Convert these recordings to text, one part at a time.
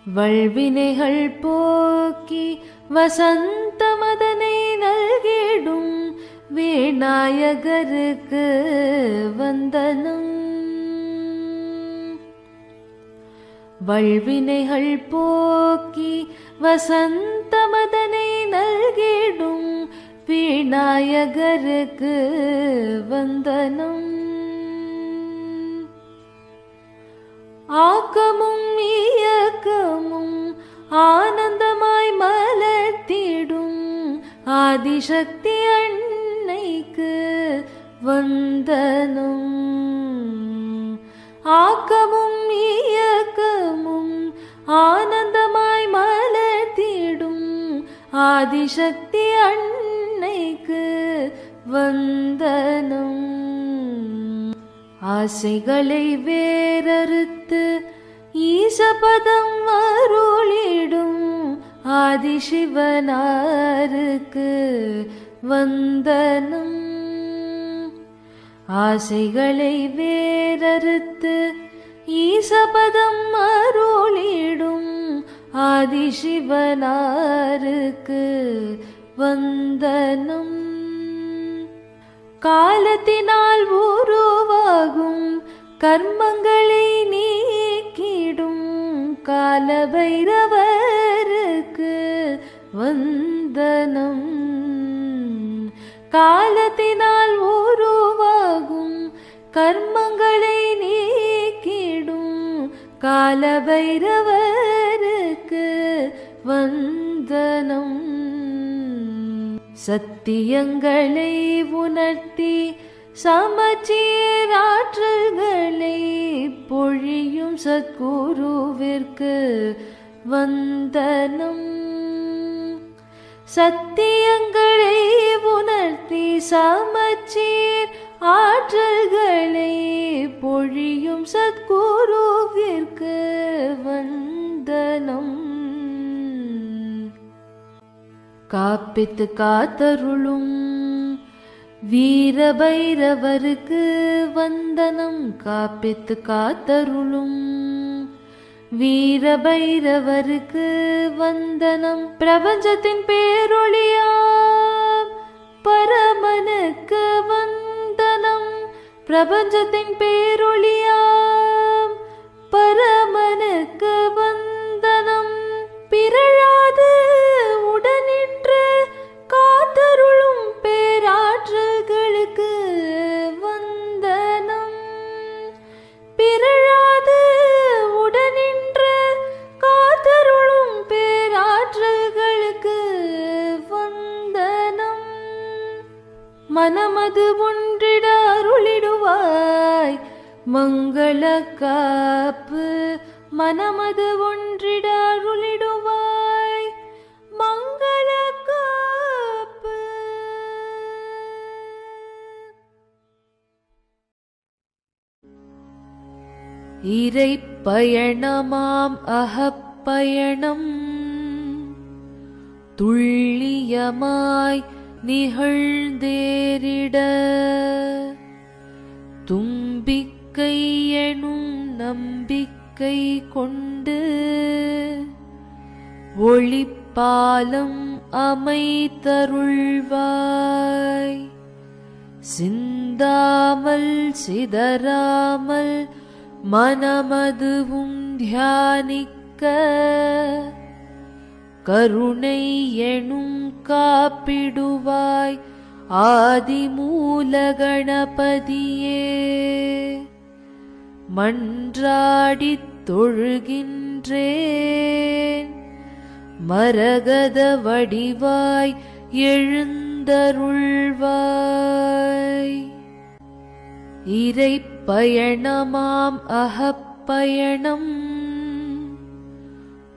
வல்வினைகள் போக்கி வசந்த மதனை நல்கிடும் விநாயகருக்கு வந்தனம். வல்வினைகள் போக்கி வசந்த மதனை நல்கிடும் விநாயகருக்கு வந்தனம். ஆக்கமும் இயக்கமும் ஆனந்தமாய் மலர்த்திடும் ஆதிசக்தி அன்னைக்கு வந்தனம். ஆக்கமும் இயக்கமும் ஆனந்தமாய் மலர்த்திடும் ஆதிசக்தி அன்னைக்கு வந்தனம். ஆசைகளை வேறறுத்து ஈசபதம் அருளிடும் ஆதிசிவனாருக்கு வந்தனம். ஆசைகளை வேறறுத்து ஈசபதம் அருளிடும் ஆதிசிவனாருக்கு வந்தனம். காலத்தினால் உருவாகும் கர்மங்களை நீக்கிடும் காலபைரவருக்கு வந்தனம். காலத்தினால் உருவாகும் கர்மங்களை நீக்கிடும் காலபைரவருக்கு வந்தனம். சத்தியங்களை உணர்த்தி சமச்சீராற்றல்களை பொழியும் சத்குருவிற்கு வந்தனம். சத்தியங்களை உணர்த்தி சமச்சீர் ஆற்றல்களை பொழியும் சத்குருவிற்கு வந்தனம். காப்பித்து காத்தருளும் வீரபைரவருக்கு வந்தனம். காப்பித்து காத்தருளும் வீரபைரவருக்கு வந்தனம். பிரபஞ்சத்தின் பேரொளியாம் பரமனுக்கு வந்தனம். பிரபஞ்சத்தின் பேரொளியாம் பரமனுக்கு வந்தனம். பிறழாது உடனின்று காத்தருளும் பேராற்றல்களுக்கு வந்தனம். பிறழாது உடனின்று காத்தருளும் பேராற்றல்களுக்கு வந்தனம். மனமது ஒன்றிட அருளிடுவாய் மங்கள காப்பு. மனமது ஒன்றிட அருளிடுவாய் மங்கள காப்பு. இறை பயணமாம் அகப்பயணம் துள்ளியமாய் நிகழ்ந்தேறிட தும்பிக்கை எனும் நம்பிக்கை கொண்டு ஒளிப்பாலம் அமைத்தருள்வாய். சிந்தாமல் சிதறாமல் மனமதுவும் தியானிக்க கருணை எனும் காப்பிடுவாய் ஆதிமூல கணபதியே. மன்றாடித் தொழுகின்றேன் மரகத வடிவாய் எழுந்தருள்வாய். இறை பயணமாம் அகப்பயணம்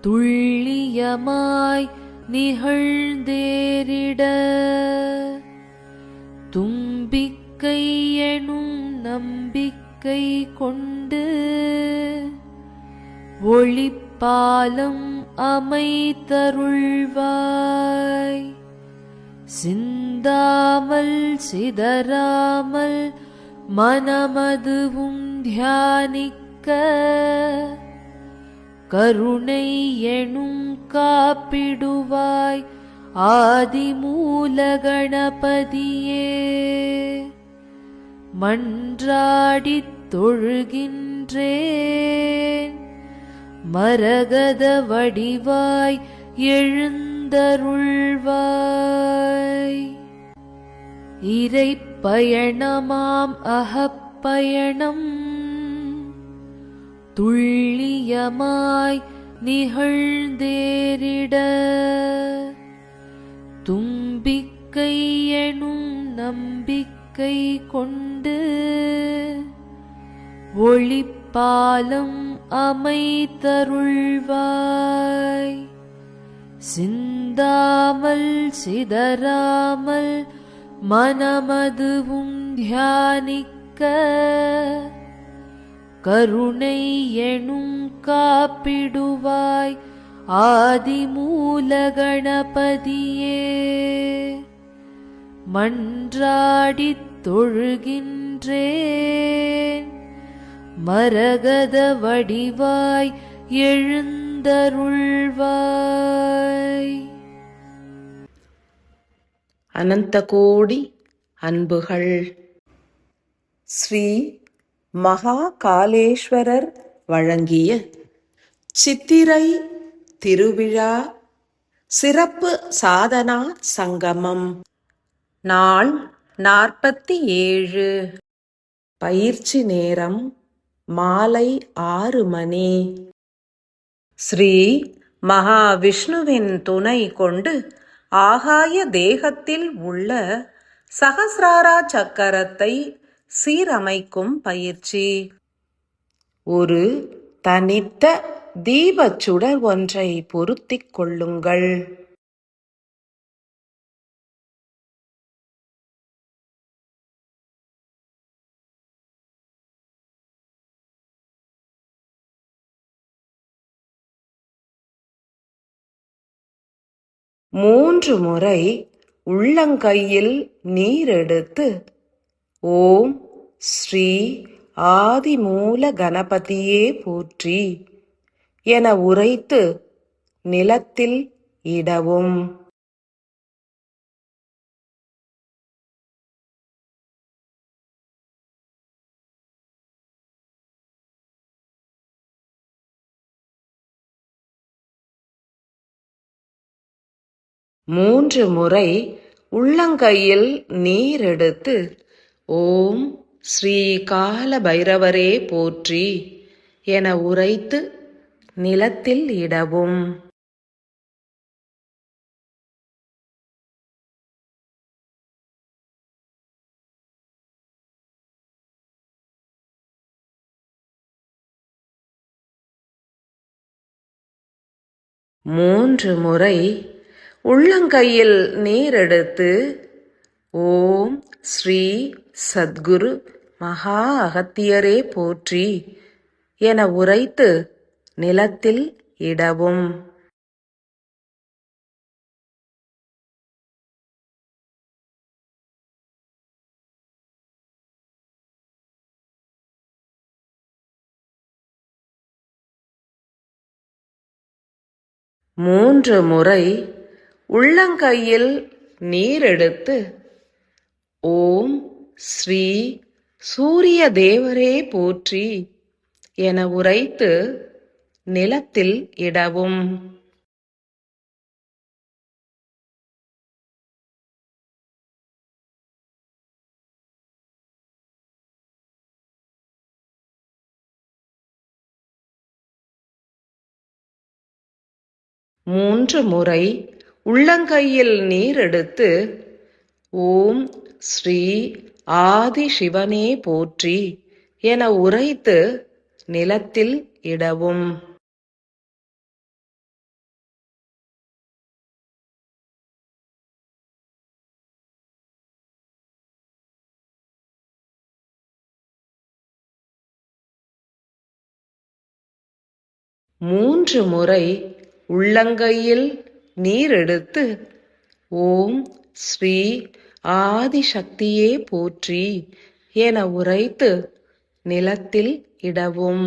துள்ளியமாய் நிகழ்ந்தேறிட தும்பிக்கை எனும் நம்பிக்கை கொண்டு ஒளிப்பாலம் அமைத்தருள்வாய். சிந்தாமல் சிதறாமல் மனமதுவும் தியானிக்க கருணை எனும் காப்பிடுவாய் ஆதிமூல கணபதியே. மன்றாடித் தொழுகின்றேன் மரகத வடிவாய் எழுந்தருள்வாய். இறைப்பயணமாம் அகப்பயணம் துள்ளியமாய் நிகழ்ந்தேறிட தும்பிக்கை எனும் நம்பிக்கை கொண்டு ஒளிப்பாலம் அமைத்தருள்வாய். சிந்தாமல் சிதறாமல் மனமதுவும் தியானிக்க கருணை எனும் காப்பிடுவாய் ஆதிமூல கணபதியே. மன்றாடித் தொழுகின்றேன் மரகத வடிவாய் எழுந்தருள்வாய். அனந்த கோடி அன்புகள். ஸ்ரீ மகாகாலேஸ்வரர் வழங்கிய சித்திரை திருவிழா சிறப்பு சாதனா சங்கமம் நாள் 47. பயிற்சி நேரம் மாலை 6 மணி. ஸ்ரீ மகாவிஷ்ணுவின் துணை கொண்டு ஆகாய தேகத்தில் உள்ள சகசிராரா சக்கரத்தை சீரமைக்கும் பயிற்சி. ஒரு தனித்த தீபச்சுடர் ஒன்றை பொருத்திக் கொள்ளுங்கள். மூன்று முறை உள்ளங்கையில் நீர் எடுத்து ஓம் ஸ்ரீ ஆதிமூல கணபதியே போற்றி என உரைத்து நிலத்தில் இடவும். மூன்று முறை உள்ளங்கையில் நீர் எடுத்து ஓம் ஸ்ரீ கால பைரவரே போற்றி என உரைத்து நிலத்தில் இடவும். மூன்று முறை உள்ளங்கையில் நீர் எடுத்து ஓம் ஸ்ரீ சத்குரு மகா அகத்தியரே போற்றி என உரைத்து நிலத்தில் இடவும். மூன்று முறை உள்ளங்கையில் நீர் எடுத்து ஓம் ஸ்ரீ சூரிய தேவரே போற்றி என உரைத்து நிலத்தில் இடவும். மூன்று முறை உள்ளங்கையில் நீர் எடுத்து ஓம் ஸ்ரீ ஆதி சிவனே போற்றி என உரைத்து நிலத்தில் இடவும். மூன்று முறை உள்ளங்கையில் நீர் எடுத்து ஓம் ஸ்ரீ ஆதிசக்தியே போற்றி என உரைத்து நிலத்தில் இடவும்.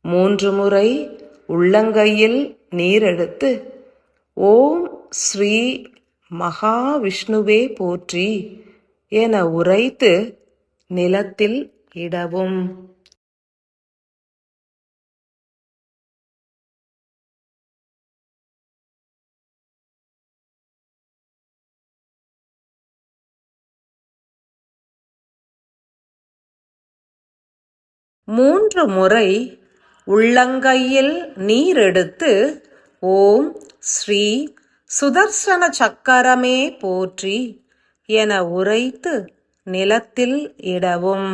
3 முறை உள்ளங்கையில் நீரெடுத்து ஓம் ஸ்ரீ மகாவிஷ்ணுவே போற்றி என உரைத்து நிலத்தில் இடவும். மூன்று முறை உள்ளங்கையில் நீரெடுத்து ஓம் ஸ்ரீ சுதர்சன சக்கரமே போற்றி என உரைத்து நிலத்தில் இடவும்.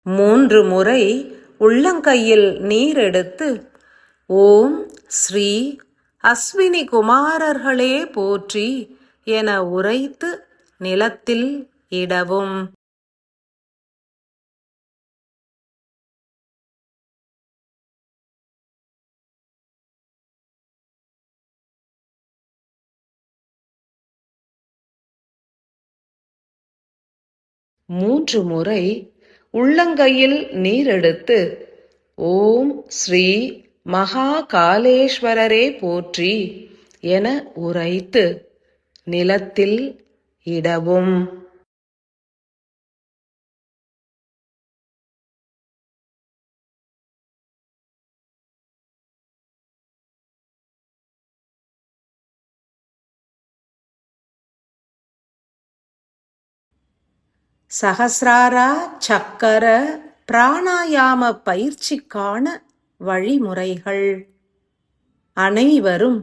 மூன்று முறை உள்ளங்கையில் நீரெடுத்து ஓம் ஸ்ரீ அஸ்வினி குமாரர்களே போற்றி என உரைத்து நிலத்தில் இடவும். மூன்று முறை உள்ளங்கையில் நீரெடுத்து ஓம் ஸ்ரீ மகாகாலேஸ்வரரே போற்றி என உரைத்து நிலத்தில் இடவும். சகசிராரா சக்கர பிராணாயாம பயிற்சிக்கான வழிமுறைகள். அனைவரும்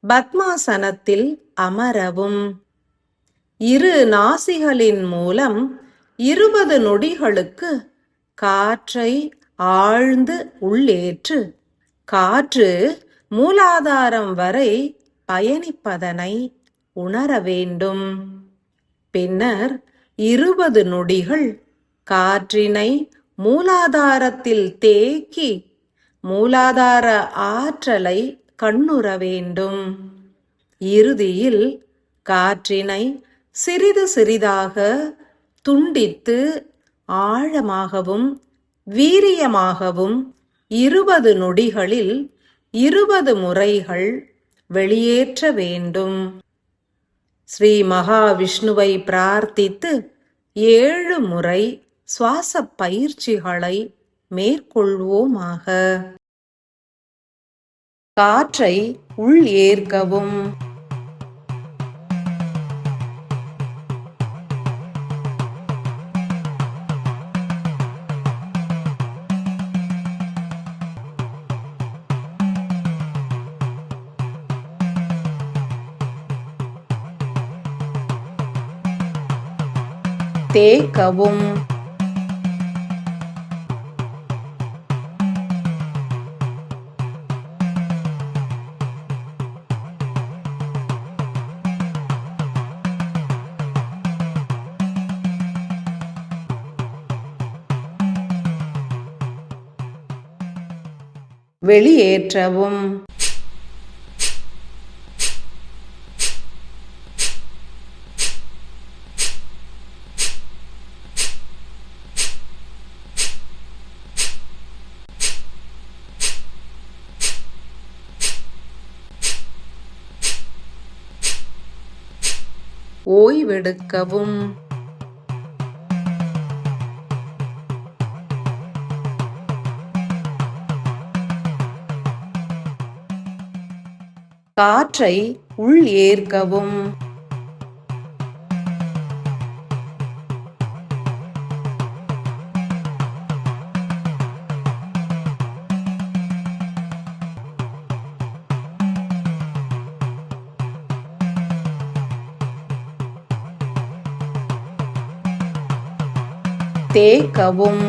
பத்மாசனத்தில் அமரவும். இரு நாசிகளின் மூலம் 20 நொடிகளுக்கு காற்றை ஆழ்ந்து உள்ளேற்று காற்று மூலாதாரம் வரை பயணிப்பதனை உணர வேண்டும். பின்னர் 20 நொடிகள் காற்றினை மூலாதாரத்தில் தேக்கி மூலாதார ஆற்றலை கண்ணுற வேண்டும். இறுதியில் காற்றினை சிறிது சிறிதாக துண்டித்து ஆழமாகவும் வீரியமாகவும் 20 நொடிகளில் 20 முறைகள் வெளியேற்ற வேண்டும். ஸ்ரீ மகாவிஷ்ணுவை பிரார்த்தித்து 7 முறை சுவாச பயிற்சிகளை மேற்கொள்வோமாக. காற்றை உள் ஏற்கவும். தேக்கவும். வெளியேற்றவும். ஓய்வெடுக்கவும். காற்றை உள் ஏற்கவும். தேக்கவும்.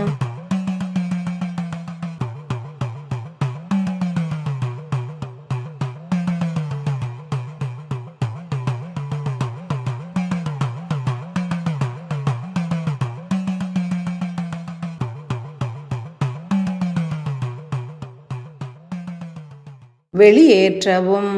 வெளியேற்றவும்,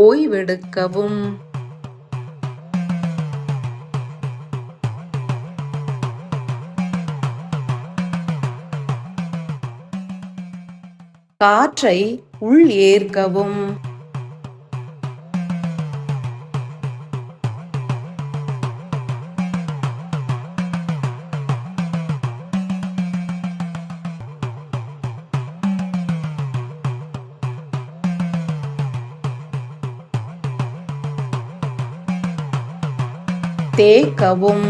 ஓய்வெடுக்கவும், காற்றை உள் ஏற்கவும், தேக்கவும்,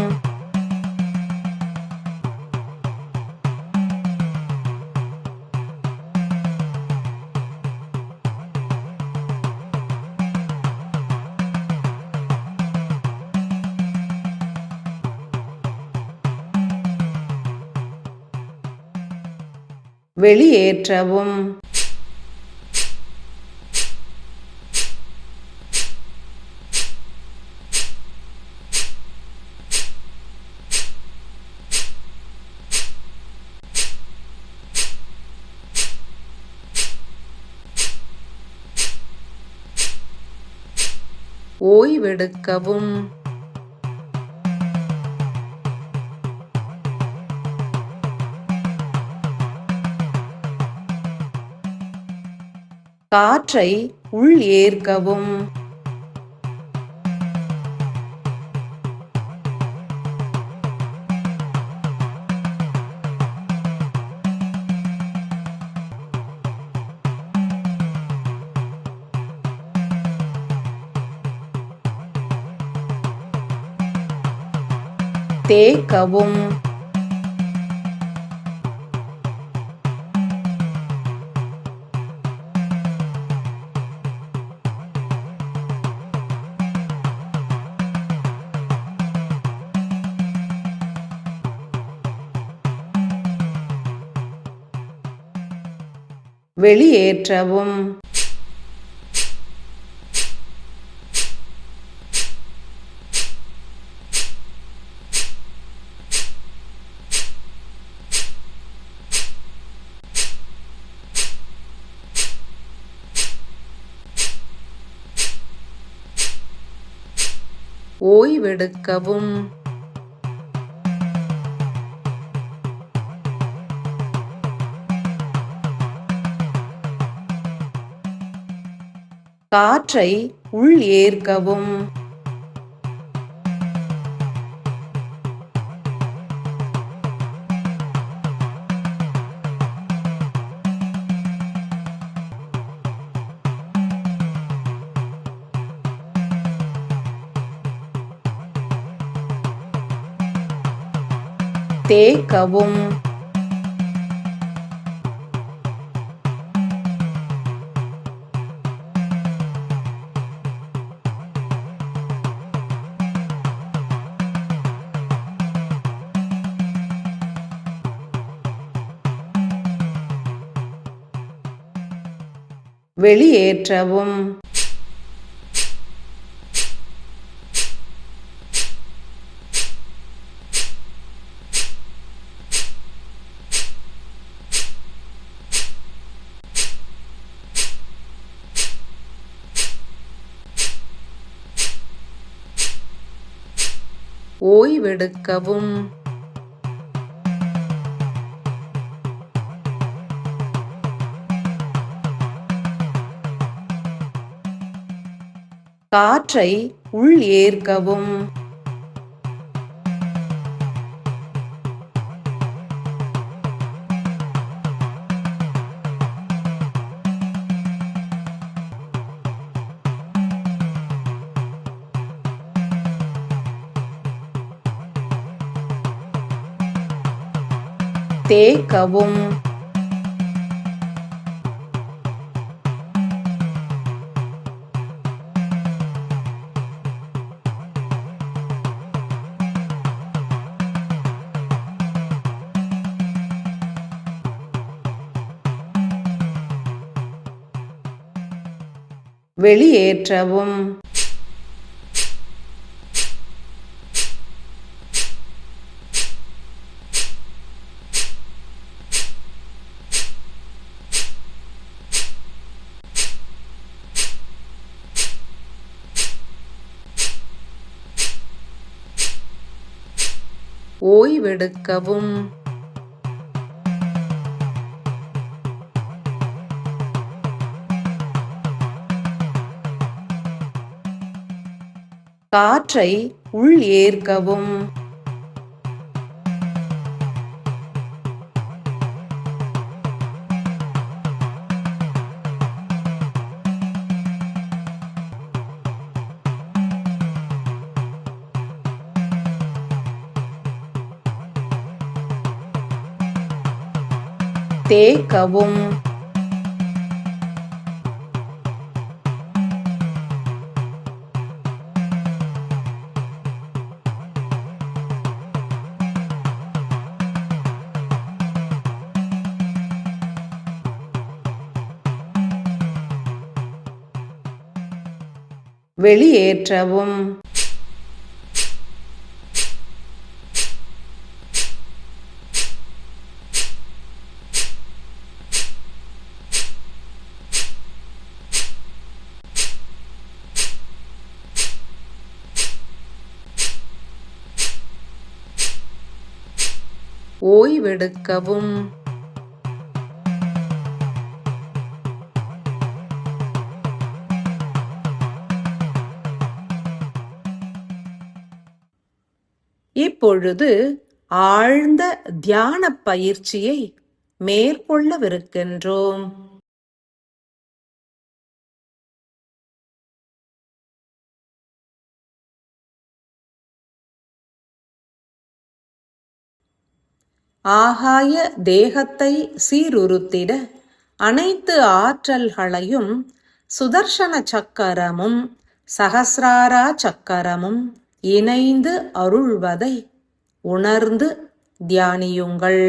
வெளியேற்றவும், ஓய்வெடுக்கவும், காற்றை உள் ஏற்கவும், தேக்கவும், வெளியேற்றவும், ஓய்வெடுக்கவும், காற்றை உள் ஏற்கவும், தேக்கவும், வெளியேற்றவும், ஓய்வெடுக்கவும், காற்றை உள் ஏற்கவும், தேக்கவும், வெளியேற்றவும். ஓய்வெடுக்கவும். காற்றை உள் ஏற்கவும். தேக்கவும். வெளியேற்றவும். ஓய்வெடுக்கவும். இப்பொழுது ஆழ்ந்த தியான பயிற்சியை மேற்கொள்ளவிருக்கின்றோம். ஆகாய தேகத்தை சீருறுத்திட அனைத்து ஆற்றல்களையும் சுதர்சன சக்கரமும் சகசிராரா சக்கரமும் இணைந்து அருள்வதை உணர்ந்து தியானியுங்கள்.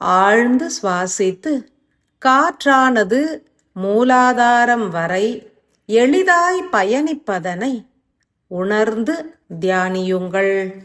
ஆழ்ந்து சுவாசித்து காற்றானது மூலாதாரம் வரை எளிதாய் பயணிப்பதனை உணர்ந்து தியானியுங்கள்.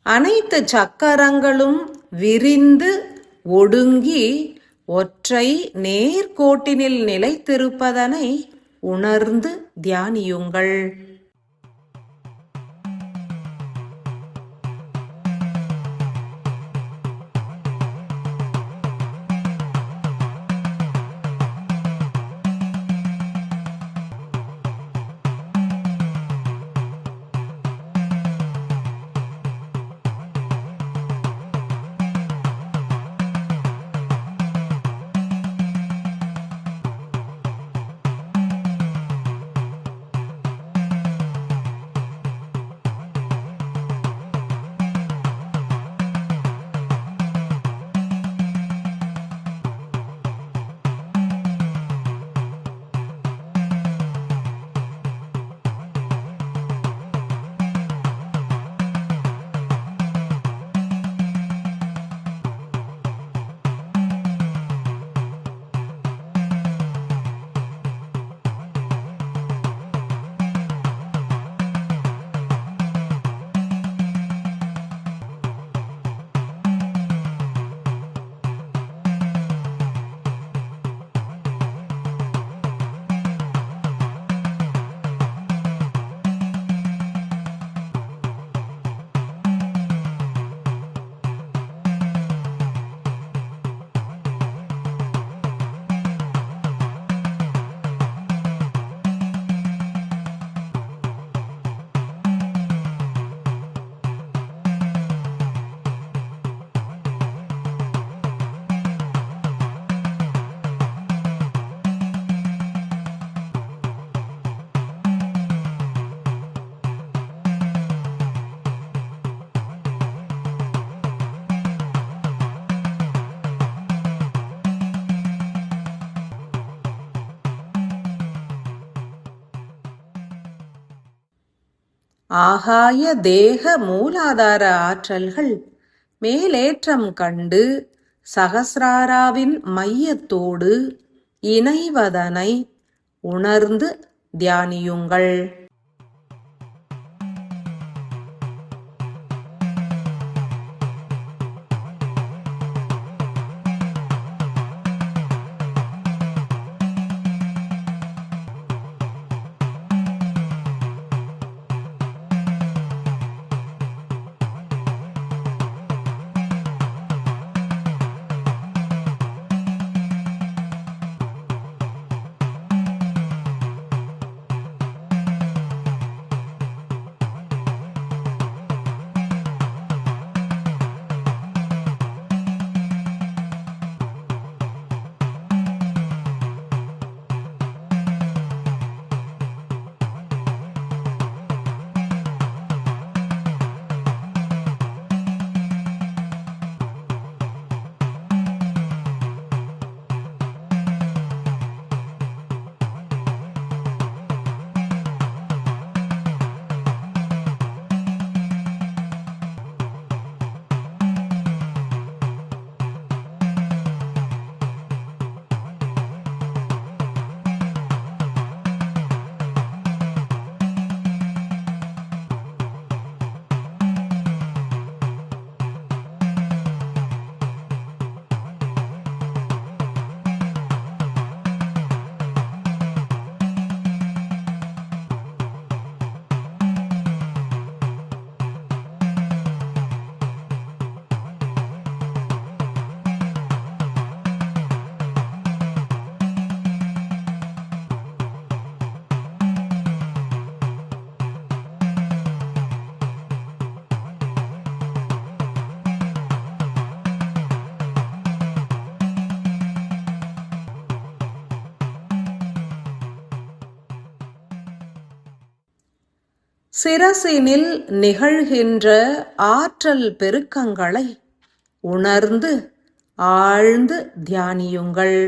அனைத்து சக்கரங்களும் விரிந்து ஒடுங்கி ஒற்றை நேர்கோட்டினில் நிலைத்திருப்பதனை உணர்ந்து தியானியுங்கள். ஆகாய தேக மூலாதார ஆற்றல்கள் மேலேற்றம் கண்டு சகசிராராவின் மையத்தோடு இணைவதனை உணர்ந்து தியானியுங்கள். சிரசினில் நிகழ்கின்ற ஆற்றல் பெருக்கங்களை உணர்ந்து ஆழ்ந்து தியானியுங்கள்.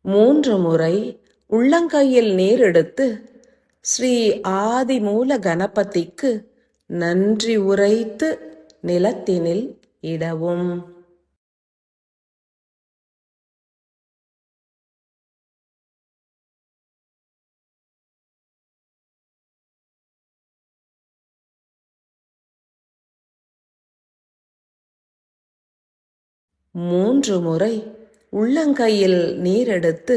3 முறை உள்ளங்கையில் நீர் எடுத்து ஸ்ரீ ஆதிமூல கணபதிக்கு நன்றி உரைத்து நிலத்தினில் இடவும். மூன்று முறை உள்ளங்கையில் நீரெடுத்து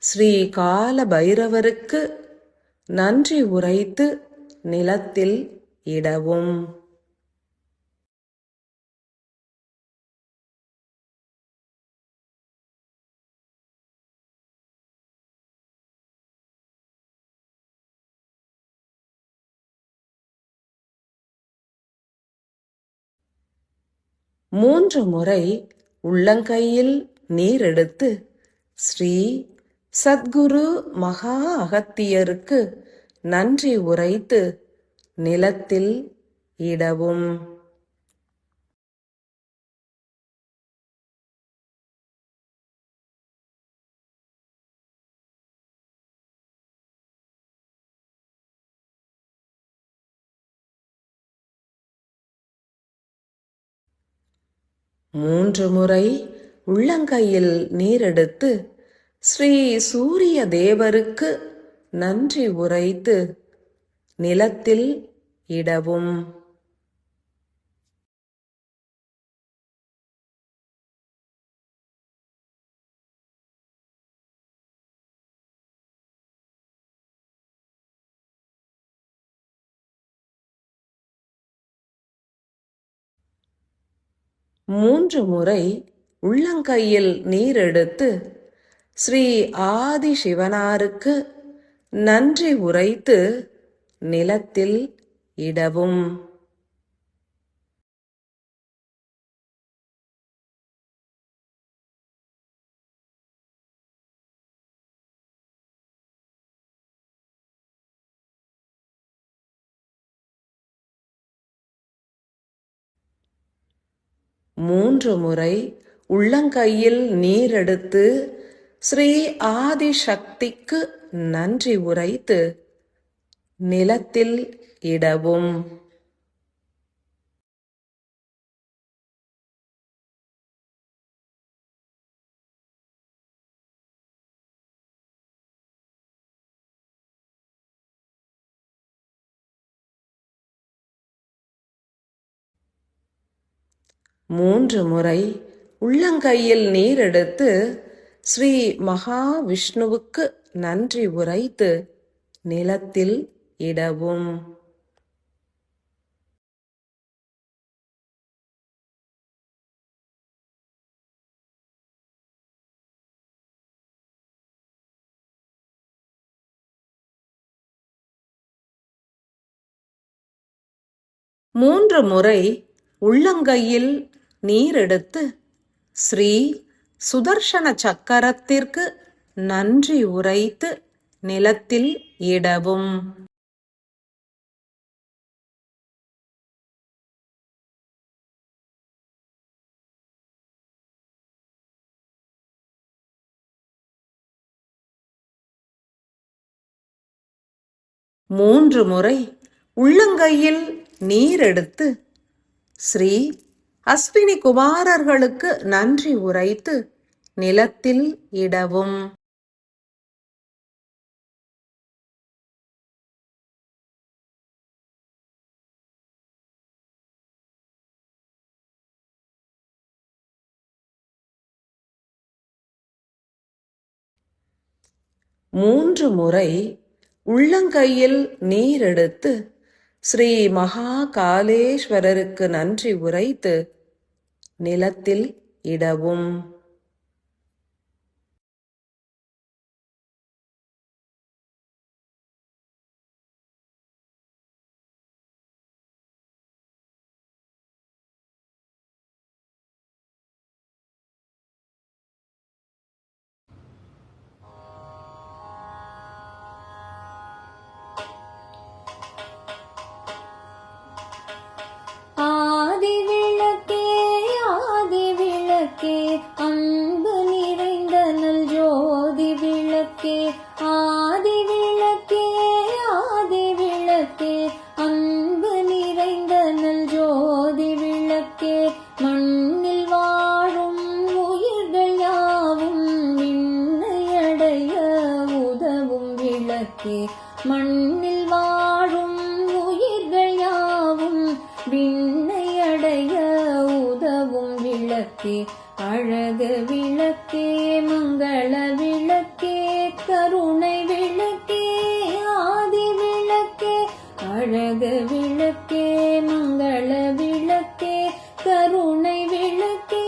ஸ்ரீ கால பைரவருக்கு நன்றி உரைத்து நிலத்தில் இடவும். மூன்று முறை உள்ளங்கையில் நீரெடுத்து ஸ்ரீ சத்குரு மகா அகத்தியருக்கு நன்றி உரைத்து நிலத்தில் இடவும். மூன்று முறை உள்ளங்கையில் நீரெடுத்து ஸ்ரீ சூரிய தேவருக்கு நன்றி உரைத்து நிலத்தில் இடவும். மூன்று முறை உள்ளங்கையில் நீரெடுத்து ஸ்ரீ ஆதி சிவனாருக்கு நன்றி உரைத்து நிலத்தில் இடவும். மூன்று முறை உள்ளங்கையில் நீரெடுத்து ஸ்ரீ ஆதி சக்திக்கு நன்றி உரைத்து நிலத்தில் இடவும். மூன்று முறை உள்ளங்கையில் நீரெடுத்து ஸ்ரீ மகாவிஷ்ணுவுக்கு நன்றி உரைத்து நிலத்தில் இடவும். மூன்று முறை உள்ளங்கையில் நீரெடுத்து ஸ்ரீ சுதர்சன சக்கரத்திற்கு நன்றி உரைத்து நிலத்தில் இடவும். மூன்று முறை உள்ளங்கையில் நீரெடுத்து ஸ்ரீ அஸ்வினி குமாரர்களுக்கு நன்றி உரைத்து நிலத்தில் இடவும். மூன்று முறை உள்ளங்கையில் நீரெடுத்து ஸ்ரீ மகா காலேஸ்வரருக்கு நன்றி உரைத்து நிலத்தில் இடவும். ஆதி விளக்கே விண்ணை அடைய உதவும் விளக்கே, அழகு விளக்கே, மங்கள விளக்கே, கருணை விளக்கே, ஆதி விளக்கே, அழகு விளக்கே, மங்கள விளக்கே, கருணை விளக்கே,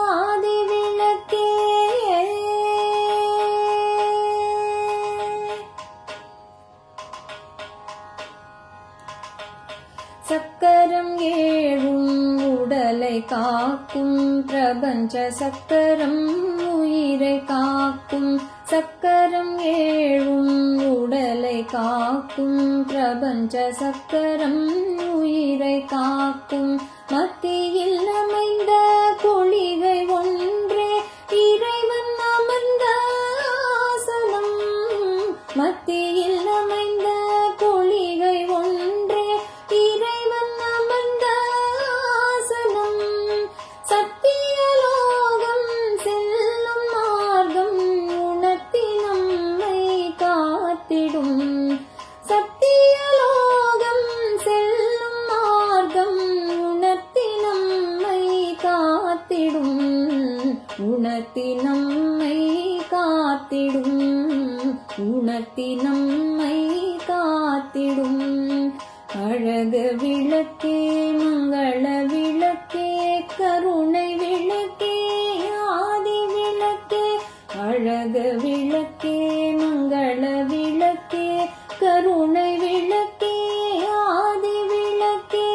ஆதி விளக்கே. சக்கரம் ஏழும் உடலை காக்கும், பிரபஞ்ச சக்கரம் உயிரை காக்கும். சக்கரம் ஏழும் உடலை காக்கும், பிரபஞ்ச சக்கரம் உயிரை காக்கும். மத்தியில் அமைந்த கொள்கை ஒன்றே இறைவன் அமர்ந்த ஆசனம். மத்தியில் அமைந்த கொள்கை ஒன்றே இறைவன் அமர்ந்த ஆசனம். சத்தியலோகம் செல்லும் மார்க்கம் உணர்த்தி நம்மை காத்திடும். சத்தியலோகம் செல்லும் மார்க்கம் உணர்த்தி நம்மை காத்திடும். உணர்த்தி நம்மை காத்திடும். உணர்த்தி நம்மை காத்திடும். அழகு விளக்கே, மங்கள விளக்கே, கருணை விளக்கே, ஆதி விளக்கே, அழகு விளக்கே, மங்கள விளக்கே, கருணை விளக்கே, ஆதி விளக்கே.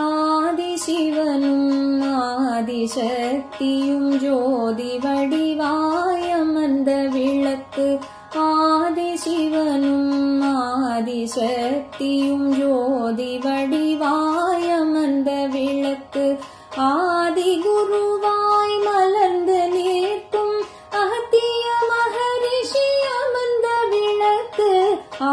ஆதிசிவனும் ஆதிசக்தியும் ஜோதி வடிவாய் அமர்ந்த விளக்கு. ஆதிசிவனும் ஆதிசக்தியும் ஜோதி வடிவாய் அமர்ந்த விளக்கு. ஆதி குருவாய் மலர்ந்து நிற்கும் அகத்திய மகரிஷி அமர்ந்த விளக்கு.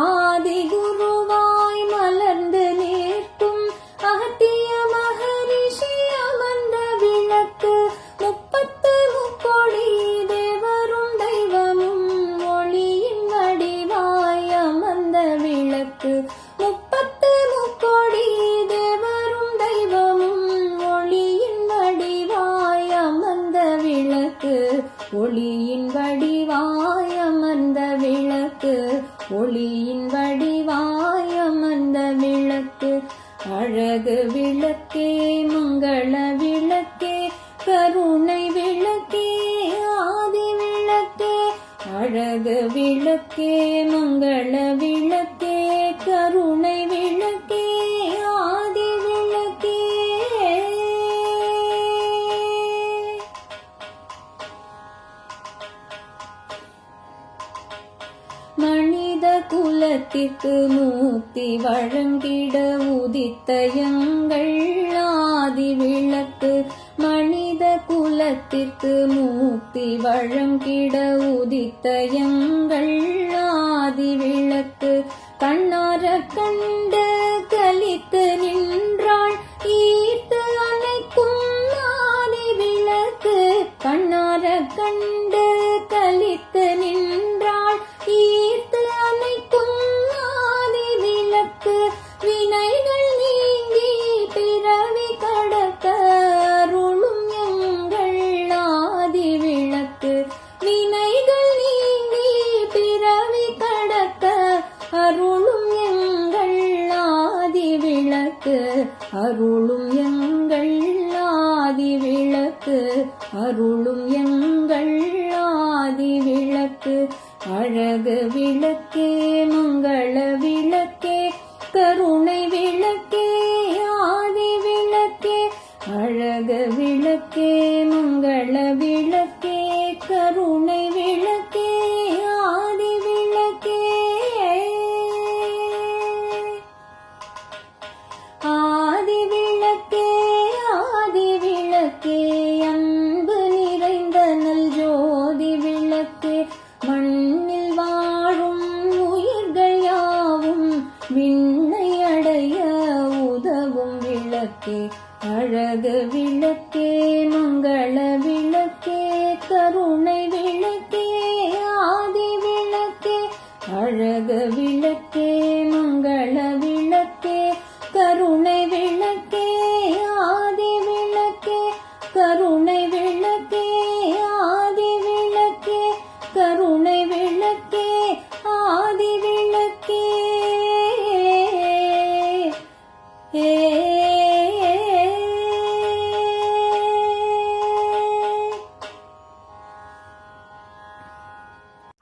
ஆதி குருவாய் மலர்ந்து நிற்கும் அகத்திய மகரிஷி அமர்ந்த விளக்கு. 33 தேவரும் தெய்வமும் ஒளியின் வடிவாய் அமர்ந்த விளக்கு. 33 தேவரும் தெய்வமும் ஒளியின் வடிவாய் அமர்ந்த விளக்கு. ஒளியின் வடிவாய் அமர்ந்த விளக்கு. ஒளியின் வடிவாய் அமர்ந்த விளக்கு. அழகு விளக்கே, மங்கள விளக்கே, கருணை விளக்கே, ஆதி விளக்கே, அழகு விளக்கே, மங்கள விளக்கே, கருணை விளக்கே, ஆதி விளக்கே. மனித குலத்திற்கு முக்தி வழங்கிட உதித்த எங்கள் ஆதி விளக்கு. மனித குலத்திற்கு முக்தி வழங்கிட உதித்த எங்கள் ஆதி விளக்கு. கண்ணார கண்டு கலித்து நின்றாள் ஈர்த்து அணைக்கும் ஆதி விளக்கு. கண்ணார கண்டு கலித்து நின்றாள் ஈர்த்து அணைக்கும் ஆதி விளக்கு. வினைகள் நீங்கி பிறவி கடக்க அருளும் எங்கள் ஆதி விளக்கு. வினைகள் நீங்கி பிறவி கடக்க அருளும் எங்கள் ஆதி விளக்கு. அருளும் எங்கள் ஆதி விளக்கு. அருளும் எங்கள் ஆதி விளக்கு. அழகு விளக்கே, மங்கள விளக்கே, கருணை விளக்கே, ஆதி விளக்கே, அழகு விளக்கே, மங்கள விளக்கே, கருணை விளக்கே, ஆதி விளக்கே. ஆதி விளக்கே, ஆதி விளக்கே, அன்பு நிறைந்த நல் ஜோதி விளக்கே, மண்ணில் வாழும் உயிர்கள் யாவும் விண்ணை அடைய உதவும் விளக்கே. அழகு விளக்கே, மங்கள விளக்கே, கருணை விளக்கே,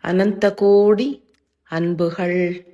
அனந்த கோடி அன்புகள்.